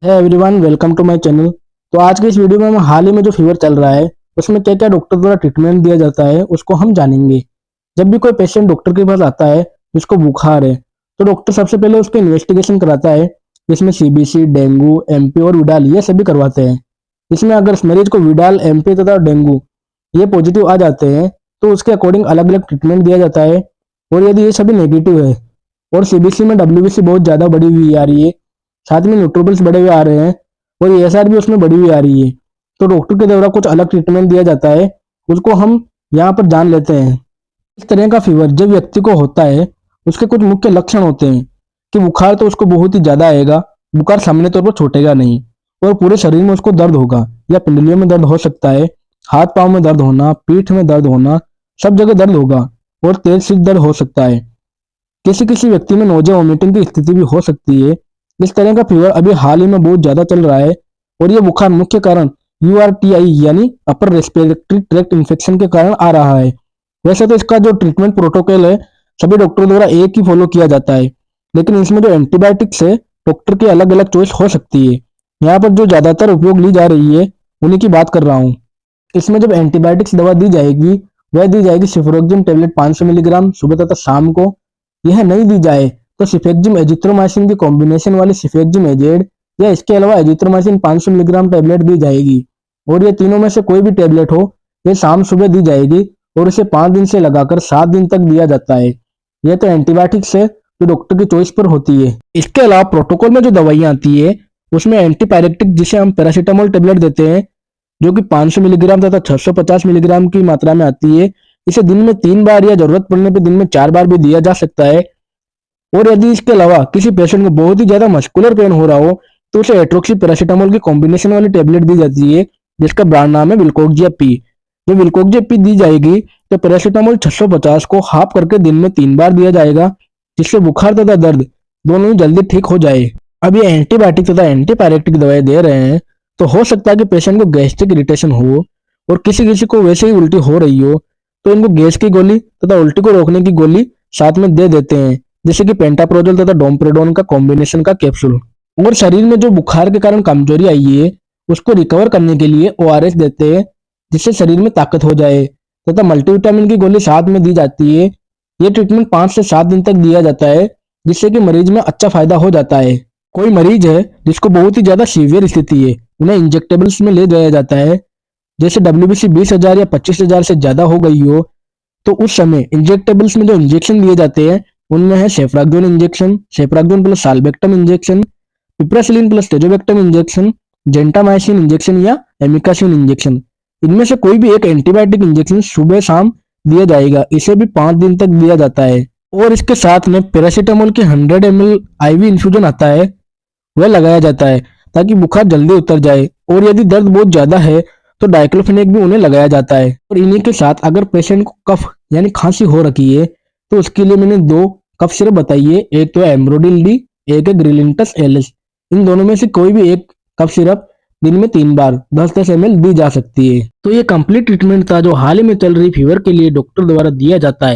है everyone, welcome to my channel. तो आज के इस वीडियो में हम हाल ही में जो फीवर चल रहा है उसमें क्या क्या डॉक्टर द्वारा ट्रीटमेंट दिया जाता है उसको हम जानेंगे। जब भी कोई पेशेंट डॉक्टर के पास आता है जिसको बुखार है तो डॉक्टर सबसे पहले उसके इन्वेस्टिगेशन कराता है, जिसमें सीबीसी, डेंगू, एमपी और विडाल ये सभी करवाते हैं। इसमें अगर इस मरीज को विडाल, एमपी तथा डेंगू ये पॉजिटिव आ जाते हैं तो उसके अकॉर्डिंग अलग अलग ट्रीटमेंट दिया जाता है। और यदि ये सभी नेगेटिव है और सीबीसी में डब्ल्यूबीसी बहुत ज़्यादा बढ़ी हुई आ रही है, साथ में न्यूट्रोफिल्स बढ़े हुए आ रहे हैं और एएसआर भी उसमें बढ़ी हुई आ रही है, तो डॉक्टर के द्वारा कुछ अलग ट्रीटमेंट दिया जाता है, उसको हम यहाँ पर जान लेते हैं। इस तरह का फीवर जब व्यक्ति को होता है उसके कुछ मुख्य लक्षण होते हैं कि बुखार तो उसको बहुत ही ज़्यादा आएगा, बुखार सामान्य तौर पर छूटेगा नहीं और पूरे शरीर में उसको दर्द होगा या पिंडलियों में दर्द हो सकता है, हाथ पाँव में दर्द होना, पीठ में दर्द होना, सब जगह दर्द होगा और तेज सिर दर्द हो सकता है। किसी किसी व्यक्ति में नोज़िया, वोमिटिंग की स्थिति भी हो सकती है। इस तरह का फीवर अभी हाल ही में बहुत ज्यादा चल रहा है और ये बुखार मुख्य कारण यूआरटीआई यानी अपर रेस्पिरेटरी ट्रैक्ट इन्फेक्शन के कारण आ रहा है। वैसे तो इसका जो ट्रीटमेंट प्रोटोकॉल है सभी डॉक्टरों द्वारा एक ही फॉलो किया जाता है, लेकिन इसमें जो एंटीबायोटिक्स है डॉक्टर की अलग अलग चॉइस हो सकती है। यहाँ पर जो ज्यादातर उपयोग ली जा रही है उन्हीं की बात कर रहा हूँ। इसमें जब एंटीबायोटिक्स दवा दी जाएगी वह दी जाएगी सिफ्रोक्सिम टेबलेट 500 मिलीग्राम सुबह तथा शाम को। यह नहीं दी जाए तो सिफेक्जिम एजिथ्रोमाइसिन की कॉम्बिनेशन वाली सिफेक्जिम एजेड या इसके अलावा एजिथ्रोमाइसिन 500 मिलीग्राम टेबलेट दी जाएगी और ये तीनों में से कोई भी टेबलेट हो ये शाम सुबह दी जाएगी और इसे 5 दिन से लगाकर 7 दिन तक दिया जाता है। यह तो एंटीबायोटिक्स है जो डॉक्टर की चॉइस पर होती है। इसके अलावा प्रोटोकॉल में जो दवाइयाँ आती है उसमें एंटीपायरेटिक जिसे हम पैरासीटामोल टेबलेट देते हैं जो कि 500 मिलीग्राम तथा 650 मिलीग्राम की मात्रा में आती है। इसे दिन में 3 बार या जरूरत पड़ने पर दिन में 4 बार भी दिया जा सकता है। और यदि इसके अलावा किसी पेशेंट को बहुत ही ज्यादा मस्कुलर पेन हो रहा हो तो उसे एट्रोक्सी पैरासीटामोल की कॉम्बिनेशन वाली टेबलेट दी जाती है जिसका ब्रांड नाम है विल्कोक्जिया पी। जो विल्कोक्जिया पी दी जाएगी तो पैरासीटामोल 650 को हाफ करके दिन में 3 बार दिया जाएगा, जिससे बुखार तथा दर्द दोनों ही जल्दी ठीक हो जाए। अब ये एंटीबायोटिक तथा एंटीपायरेटिक दवाएं दे रहे हैं तो हो सकता है कि पेशेंट को गैस्ट्रिक इरिटेशन हो और किसी किसी को वैसे ही उल्टी हो रही हो तो इनको गैस की गोली तथा उल्टी को रोकने की गोली साथ में दे देते हैं, जैसे कि पेंटाप्रोजोल तथा डोमप्रेडोन का कॉम्बिनेशन का कैप्सूल। और शरीर में जो बुखार के कारण कमजोरी आई है उसको रिकवर करने के लिए ओआरएस देते हैं जिससे शरीर में ताकत हो जाए, तथा मल्टीविटामिन की गोली साथ में दी जाती है। ये ट्रीटमेंट 5 से 7 दिन तक दिया जाता है जिससे कि मरीज में अच्छा फायदा हो जाता है। कोई मरीज है जिसको बहुत ही ज्यादा सीवियर स्थिति है उन्हें इंजेक्टेबल्स में ले जाया जाता है, जैसे डब्ल्यूबीसी 20,000 या 25,000 से ज्यादा हो गई हो तो उस समय इंजेक्टेबल्स में जो इंजेक्शन दिए जाते हैं उनमें है ceftriaxone injection, ceftriaxone plus sulbactam injection, piperacillin plus tazobactam injection, gentamicin injection या एमिकासिन इंजेक्शन। इनमें से कोई भी एक एंटीबायोटिक इंजेक्शन सुबह शाम दिया जाएगा, इसे भी 5 दिन तक दिया जाता है। और इसके साथ में पैरासीटामोल की 100 ml आईवी इन्फ्यूजन आता है वह लगाया जाता है ताकि बुखार जल्दी उतर जाए। और यदि दर्द बहुत ज्यादा है तो डाइक्लोफेनेक भी उन्हें लगाया जाता है। और इन्हीं के साथ अगर पेशेंट को कफ यानी खांसी हो रखी है तो उसके लिए मैंने 2 कफ सिरप बताई है, एक तो है एम्ब्रोडिल डी, एक है ग्रिलिंटस एलिस। इन दोनों में से कोई भी एक कफ सिरप दिन में 3 बार 10-10 ml दी जा सकती है। तो ये कंप्लीट ट्रीटमेंट था जो हाल ही में चल रही फीवर के लिए डॉक्टर द्वारा दिया जाता है।